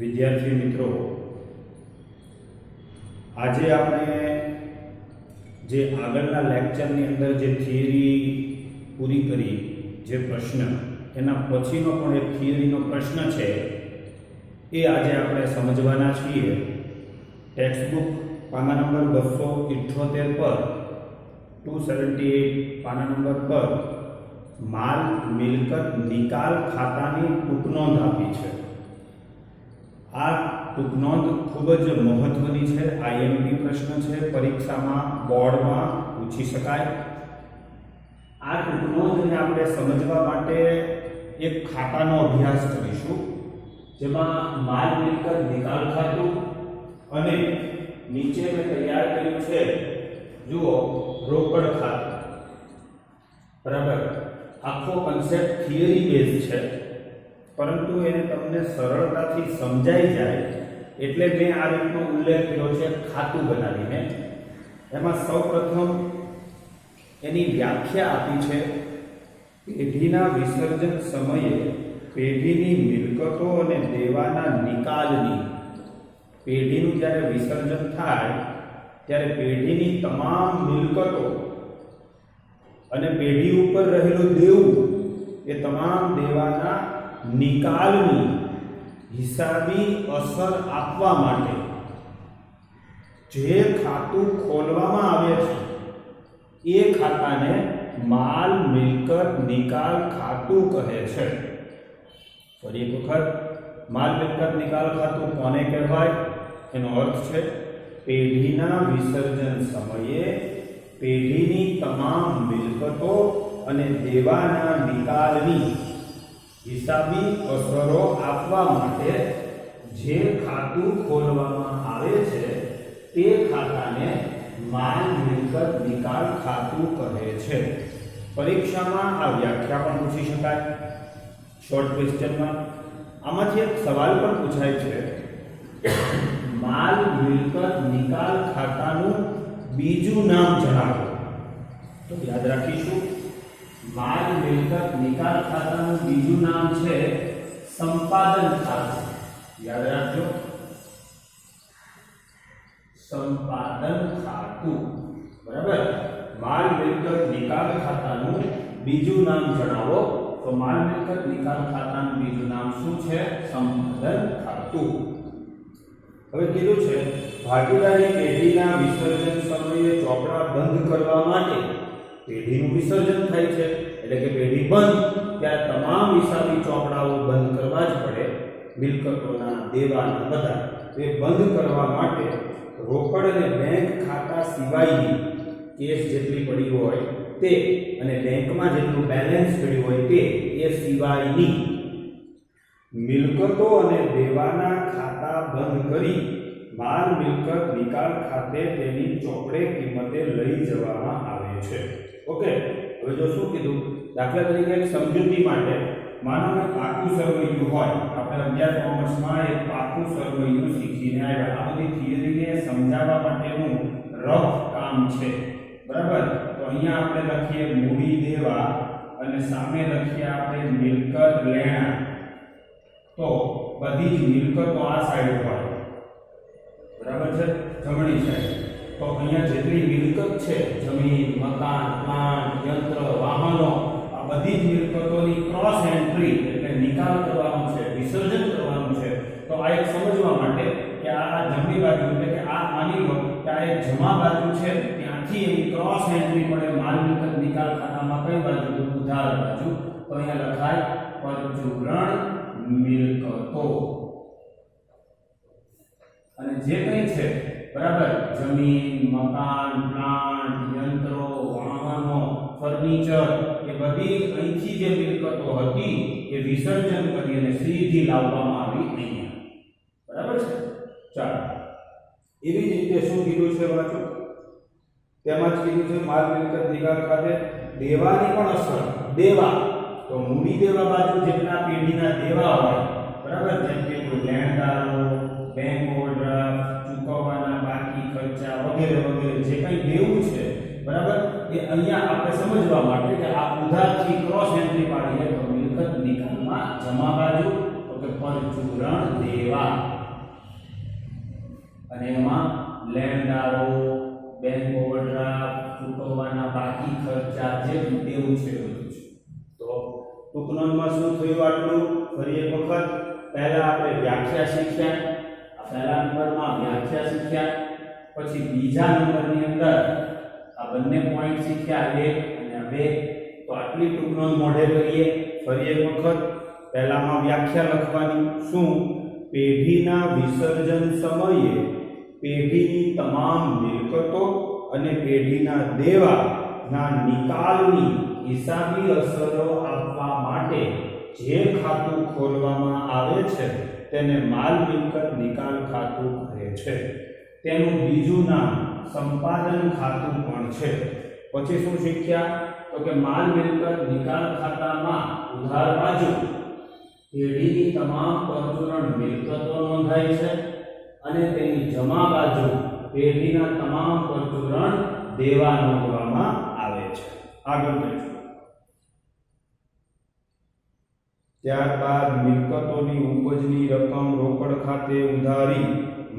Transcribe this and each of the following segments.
વિદ્યાર્થી મિત્રો, આજે આપણે જે આગળના લેક્ચરની અંદર જે થિયરી પૂરી કરી, જે પ્રશ્ન એના પછીનો પણ એક થિયરીનો પ્રશ્ન છે એ આજે આપણે સમજવાના છીએ. ટેક્સ્ટબુક પાના નંબર 278 પર 278 પાના નંબર પર માલ મિલકત નિકાલ ખાતાની ટૂંકનોંધ આપી છે. આ ટૂંકનોંધ ખૂબ જ મહત્વની છે. આઈએમપી પ્રશ્ન છે, પરીક્ષામાં બોર્ડમાં પૂછી શકાય. આ ટૂંકનોંધને આપણે સમજવા માટે એક ખાતાનો અભ્યાસ કરીશું, જેમાં માલ મિલકત નિકાલ ખાતું અને નીચે મેં તૈયાર કર્યું છે, જુઓ, રોકડ ખાતું. બરાબર, આખો કન્સેપ્ટ થિયરી બેઝ છે, પરંતુ એને તમને સરળતાથી સમજાઈ જાય એટલે મેં આ રીતનો ઉલ્લેખ કર્યો છે ખાતું બનાવીને. એમાં સૌપ્રથમ એની વ્યાખ્યા આપી છે. પેઢીના વિસર્જન સમયે પેઢીની મિલકતો અને દેવાના નિકાલની, પેઢીનું જ્યારે વિસર્જન થાય ત્યારે પેઢીની તમામ મિલકતો અને પેઢી ઉપર રહેલું દેવું, એ તમામ દેવાના નિકાલની હિસાબી અસર આપવા માટે જે ખાતું ખોલવામાં આવે છે એ ખાતાને માલ મિલકત નિકાલ ખાતું કહે છે. ફરી એક વખત, માલ મિલકત નિકાલ ખાતું કોને કહેવાય? એનો અર્થ છે પેઢીના વિસર્જન સમયે પેઢીની તમામ મિલકતો અને દેવાના નિકાલની હિસાબી અસરો આપવા માટે જે ખાતું ખોલવામાં આવે છે તે ખાતાને માલ મિલકત નિકાલ ખાતું કહે છે. પરીક્ષામાં આ વ્યાખ્યા પણ પૂછી શકાય. શોર્ટ ક્વેશ્ચનમાં આમાંથી એક સવાલ પણ પૂછાય છે, માલ મિલકત નિકાલ ખાતાનું બીજું નામ જણાવો. તો યાદ રાખીશું, માલ મિલકત નિકાલ ખાતાનું બીજું નામ છે સંપાદન ખાતું. યાદ રાખજો, સંપાદન ખાતું. બરાબર, માલ મિલકત નિકાલ ખાતાનું બીજું નામ જણાવો. તો માલ મિલકત નિકાલ ખાતાનું બીજું નામ શું છે? સંપાદન ખાતું. હવે કીધું છે ભાગીદારી પેઢીના વિસર્જન સમયે ચોપડા બંધ કરવા માટે, પેઢીનું વિસર્જન થાય છે એટલે કે પેઢી બંધ, ત્યારે તમામ હિસાબી ચોપડાઓ બંધ કરવા જ પડે. મિલકતોના, દેવાના બધા એ બંધ કરવા માટે રોકડ અને બેંક ખાતા સિવાયની કેસ જેટલી પડી હોય તે અને બેંકમાં જેટલું બેલેન્સ પડ્યું હોય તે, એ સિવાયની મિલકતો અને દેવાના ખાતા બંધ કરી માલ મિલકત નિકાલ ખાતે તેની ચોપડે કિંમતે લઈ જવામાં આવે છે. ઓકે, હવે જો શું કીધું, દાખલા તરીકે એક સમજૂતી માટે માનો કે પાકું સરવૈયું હોય. આપણે 11 કોમર્સમાં એક પાકું સરવૈયું શીખીને આવ્યા. આ બધી થિયરીને સમજાવવા માટેનું રફ કામ છે. બરાબર, તો અહીંયા આપણે લખીએ મૂડી દેવા અને સામે લખીએ આપણે મિલકત લેણા. તો બધી જ મિલકતો આ સાઈડ હોય, બરાબર છે, જમણી સાઈડ. તો અહીંયા જેટલી મિલકત છે, જમીન, મકાન, પ્લાન્ટ, યંત્ર, વાહનો, આ બધી જ મિલકતોની ક્રોસ એન્ટ્રી એટલે નિકાલ કરવાનો છે, વિસર્જન કરવાનું છે. તો આ એક સમજવા માટે કે આ જમણી બાજુ એટલે કે આ માની લો કે આ એક જમા બાજુ છે, ત્યાંથી એની ક્રોસ એન્ટ્રી પડે માલ મિલકત નિકાલ ખાતામાં. કઈ બાજુ? ઉધાર બાજુ. તો અહીંયા લખાય પરચુરણ મિલકતો. અને જે કંઈ છે, બરાબર, જમીન, મકાન, પ્લાન્ટ, યંત્રો, વાહનો, ફર્નિચર, એ બધી અહીંથી જે મિલકતો હતી એ વિસર્જન કરી અને સીધી લાવવામાં આવી અહીંયા. બરાબર છે. ચાલો, એવી જ રીતે શું કીધું છે વાંચો. તેમાં જ કીધું છે માલ મિલકત નિકાલ ખાતે દેવાની પણ અસર. દેવા, તો મૂડી દેવા બાજુ જેટલા પેઢીના દેવા હોય, બરાબર, જેમ કે કોઈ લેણદારો, બેંક ઓવરડ્રાફ્ટ, ચૂકવવાના બાકી ખર્ચા વગેરે વગેરે જે કંઈ દેવું છે, બરાબર, એ અહીંયા આપણે સમજવા માટે કે આ ઉધારથી ક્રોસ એન્ટ્રી પાડીએ તો મિલકત નિકાલમાં જમા બાજુ, તો કે પરચુરણ દેવા. અને એમાં લેણદારો, બેંક ઓવરડ્રાફ્ટ, ચૂકવવાના બાકી ખર્ચા જે દેવું છે બધું છે. તો ટૂંક નોંધમાં શું થયું આટલું? ફરી એક વખત પહેલા આપણે વ્યાખ્યા શીખ્યા. આ પહેલા નંબરમાં વ્યાખ્યા શીખ્યા, પછી બીજા નંબરની અંદર આ બંને પોઈન્ટ શીખ્યા, 1 અને 2. તો આટલી ટૂંક નોંધ મોઢે કરીએ. ફરી એક વખત પહેલામાં વ્યાખ્યા લખવાની. શું? પેઢીના વિસર્જન સમયે પેઢીની તમામ મિલકતો અને પેઢીના દેવાના નિકાલની હિસાબી અસરો આપવા માટે જે ખાતું ખોલવામાં આવે છે તેને માલ મિલકત નિકાલ ખાતું કહે છે. તેનું બીજું નામ સંપાદન ખાતું પણ છે. પછી શું શીખ્યા? તો કે માલ મિલકત નિકાલ ખાતામાં ઉધાર બાજુ પેઢીની તમામ પરચુરણ મિલકતો નોંધાય છે અને તેની જમા બાજુ પેઢીના તમામ પરચુરણ દેવા નોંધવામાં આવે છે. આગળ જોઈશું. ત્યારબાદ મિલકતોની ઉપજની રકમ રોકડ ખાતે ઉધારી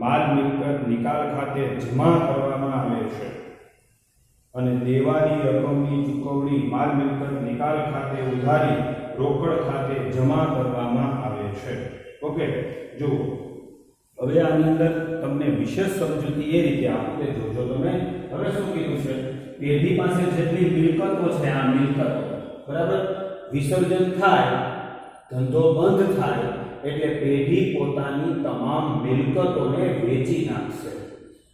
માલ મિલકત નિકાલ ખાતે જમા કરવામાં આવે છે અને દેવાની રકમની ચૂકવણી માલ મિલકત નિકાલ ખાતે ઉધારી રોકડ ખાતે જમા કરવામાં આવે છે. ઓકે, જો હવે આની અંદર તમને વિશેષ સમજૂતી એ રીતે આપું કે જોજો તમે. હવે શું કીધું છે? પેઢી પાસે જેટલી મિલકતો છે, આ મિલકતો બરાબર, વિસર્જન થાય, ધંધો બંધ થાય એટલે પેઢી પોતાની તમામ મિલકતોને વેચી નાખશે.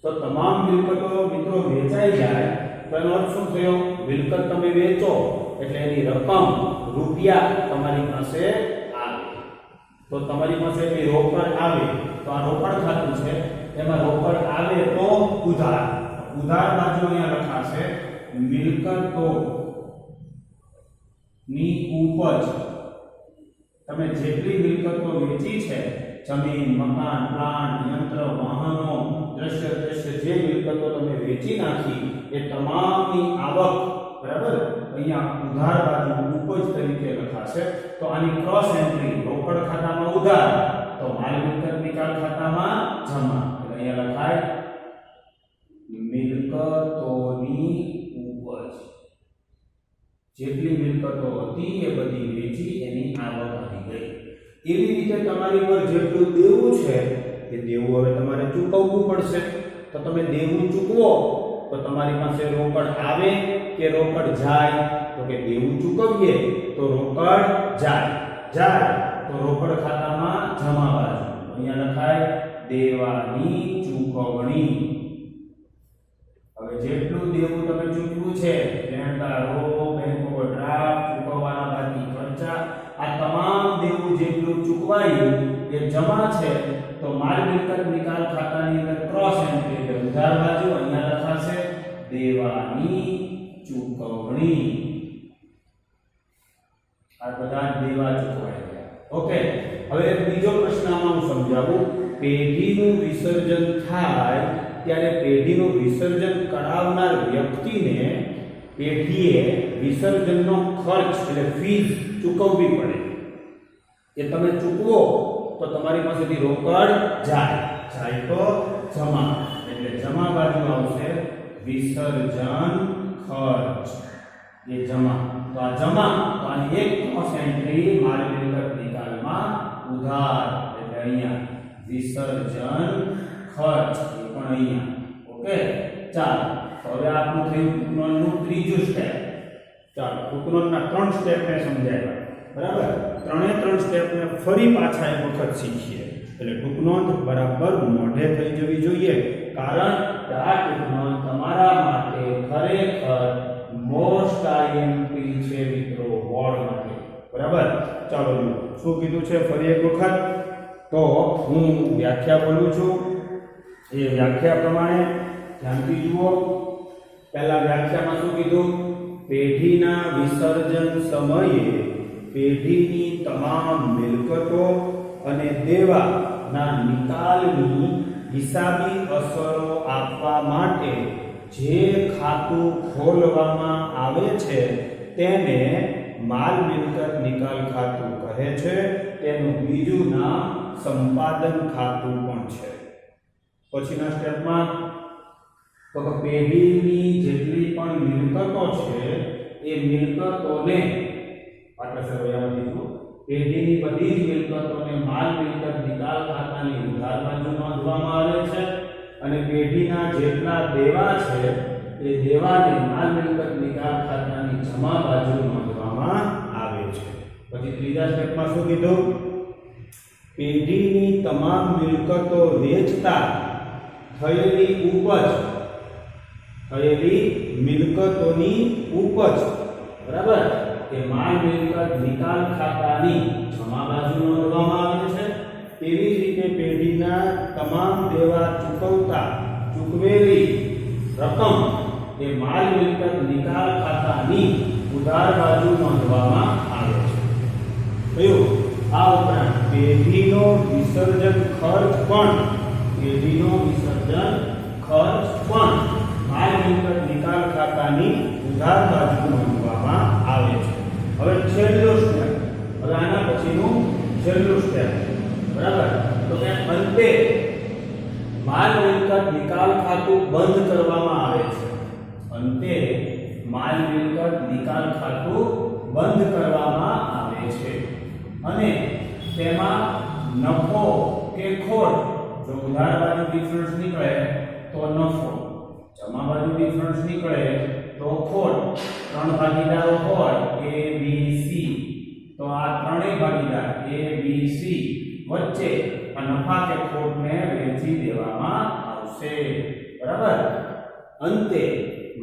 તો તમામ મિલકતો મિત્રો વેચાઈ જાય તો એનો અર્થ શું થયો? મિલકત તમે વેચો એટલે એની રકમ રૂપિયા તમારી પાસે આવે. તો તમારી પાસે એની રોકડ આવે તો આ રોકડ ખાતું છે, એમાં રોકડ આવે તો ઉધાર. ઉધાર બાજુ અહીંયા લખાશે મિલકતો ની ઉપજ. તમે જેટલી મિલકતો વેચી છે, જમીન, મકાન, પ્લાન્ટ, યંત્ર, વાહનો, દ્રશ્ય જે મિલકતો તમે વેચી નાખી એ તમામની આવક બરાબર અહીંયા ઉધાર બાજુ ઉપજ તરીકે લખાશે. તો આની ક્રોસ એન્ટ્રી રોકડ ખાતામાં ઉધાર તો માલ મિલકત નિકાલ ખાતામાં જમા. એટલે અહીંયા લખાય મિલકતોની ઉપજ. જેટલી મિલકતો હતી એ બધી વેચી એની આવક આવી ગઈ. એવી રીતે તમારી પર જેટલું દેવું છે એ દેવું હવે તમારે ચૂકવવું પડશે. તો તમે દેવું ચૂકવો તો તમારી પાસે રોકડ આવે કે રોકડ જાય? તો કે દેવું ચૂકવીએ તો રોકડ જાય તો રોકડ ખાતામાં જમા બાજુ અહીંયા લખાય દેવાની ચૂકવણી. હવે જેટલું દેવું તમે ચૂકવ્યું છે, લેણદારો, બેંક ઓવરડ્રાફ્ટ, ચૂકવવાના બાકી ખર્ચા, આ તમામ દેવું જેટલું ચૂકવાયું એ જમા છે. તો માલ મિલકત નિકાલ ખાતાની અંદર ક્રોસ એન્ટ્રી એટલે ઉધાર બાજુ અહીંયા લખાશે દેવાની ચૂકવણી. આ બધા દેવા ચૂકવાઈ ગયા. ઓકે, હવે બીજો પ્રશ્ન આમાં હું સમજાવું. પેઢીનું વિસર્જન થાય ત્યારે પેઢીનું વિસર્જન કરાવનાર વ્યક્તિને પેઢીએ વિસર્જનનો ખર્ચ એટલે ફીસ ચૂકવવી પડે. એ તમે ચૂકવો તો તમારી પાસેથી રોકડ જાય તો જમા એટલે જમા બાજુ આવશે વિસર્જન ખર્ચ. એ જમા તો આ જમા તો આની એક ક્રોસ એન્ટ્રી માલ મિલકત નિકાલમાં ઉધાર એટલે અહીંયા વિસર્જન ખર્ચ એ પણ અહીંયા. ઓકે, ચાલો હવે આપણું થયું ટૂંકનોંધનું ત્રીજું સ્ટેપ. ચાલો ટૂંકનોંધના 3 સ્ટેપને સમજાવ્યા બરાબર. 3 સ્ટેપને ફરી પાછા એક વખત શીખીએ એટલે ટૂંકનોંધ બરાબર મોઢે થઈ જવી જોઈએ. કારણ કે આ ટૂંકનોંધ તમારા માટે ખરેખર મોસ્ટ આઈએમપી છે મિત્રો, બોર્ડ માટે બરાબર. ચાલો શું કીધું છે ફરી એક વખત. તો હું વ્યાખ્યા બોલું છું, એ વ્યાખ્યા પ્રમાણે ધ્યાનથી જુઓ. પહેલા વ્યાખ્યામાં શું કીધું? પેઢીના વિસર્જન સમયે પેઢીની તમામ મિલકતો અને દેવાના નિકાલની હિસાબી અસરો આપવા માટે જે ખાતું ખોલવામાં આવે છે તેને માલ મિલકત નિકાલ ખાતું કહે છે. તેનું બીજું નામ સંપાદન ખાતું પણ છે. પછીના સ્ટેપમાં તો કે પેઢીની જેટલી પણ મિલકતો છે એ મિલકતોને પાછળ સરવૈયામાં જો પેઢીની બધી જ મિલકતોને માલ મિલકત નિકાલ ખાતાની ઉધાર બાજુ નોંધવામાં આવે છે અને પેઢીના જેટલા દેવા છે એ દેવાને માલ મિલકત નિકાલ ખાતાની જમા બાજુ નોંધવામાં આવે છે. પછી ત્રીજા સ્ટેપમાં શું કીધું? પેઢીની તમામ મિલકતો વેચતા થયેલી મિલકતોની ઉપજ બરાબર કે માલ મિલકત નિકાલ ખાતાની જમા બાજુ નોંધવામાં આવે છે. તેવી જ રીતે પેઢીના તમામ દેવા ચૂકવેલી રકમ એ માલ મિલકત નિકાલ ખાતાની ઉધાર બાજુ નોંધવામાં આવે છે. કયું? આ ઉપરાંત પેઢીનો વિસર્જન ખર્ચ પણ માલ મિલકત નિકાલ ખાતાની ઉધાર બાજુ નોંધવામાં આવે છે. હવે છેલ્લો સ્ટેપ, હવે આના પછીનું છેલ્લું સ્ટેપ બરાબર તો કે અંતે માલ મિલકત નિકાલ ખાતું બંધ કરવામાં આવે છે. અંતે માલ મિલકત નિકાલ ખાતું બંધ કરવામાં આવે છે અને તેમાં નફો કે ખોટ, જો ઉધાર બાજુ ડિફરન્સ નીકળે તો નફો, જમા બાજુ ડિફરન્સ નીકળે તો ખોટ. ત્રણ ભાગીદારો હોય A B C તો આ ત્રણેય ભાગીદાર A B C વચ્ચે આ નફા કે ખોટને વહેંચી દેવામાં આવશે બરાબર. અંતે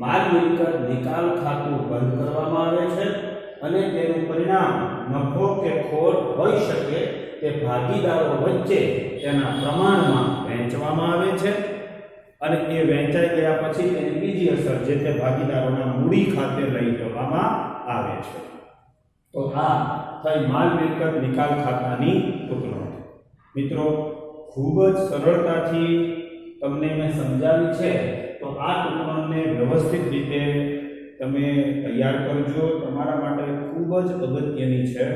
માલ મિલકત નિકાલ ખાતું બંધ કરવામાં આવે છે અને તેનું પરિણામ નફો કે ખોટ હોઈ શકે તે ભાગીદારો વચ્ચે તેના પ્રમાણમાં વહેંચવામાં આવે છે અને એ વહેંચાઈ ગયા પછી તેની બીજી અસર જે તે ભાગીદારોના મૂડી ખાતે લઈ જવામાં આવે છે. તો આ થઈ માલ મિલકત નિકાલ ખાતાની ટૂંકનોંધ. મિત્રો ખૂબ જ સરળતાથી તમને મેં સમજાવી છે તો આ ટૂંકનોંધને વ્યવસ્થિત રીતે તમે તૈયાર કરજો. તમારા માટે ખૂબ જ અગત્યની છે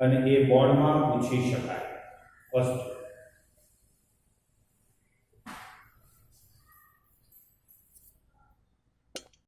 અને એ બોર્ડમાં પૂછી શકાય. અસ્તુ.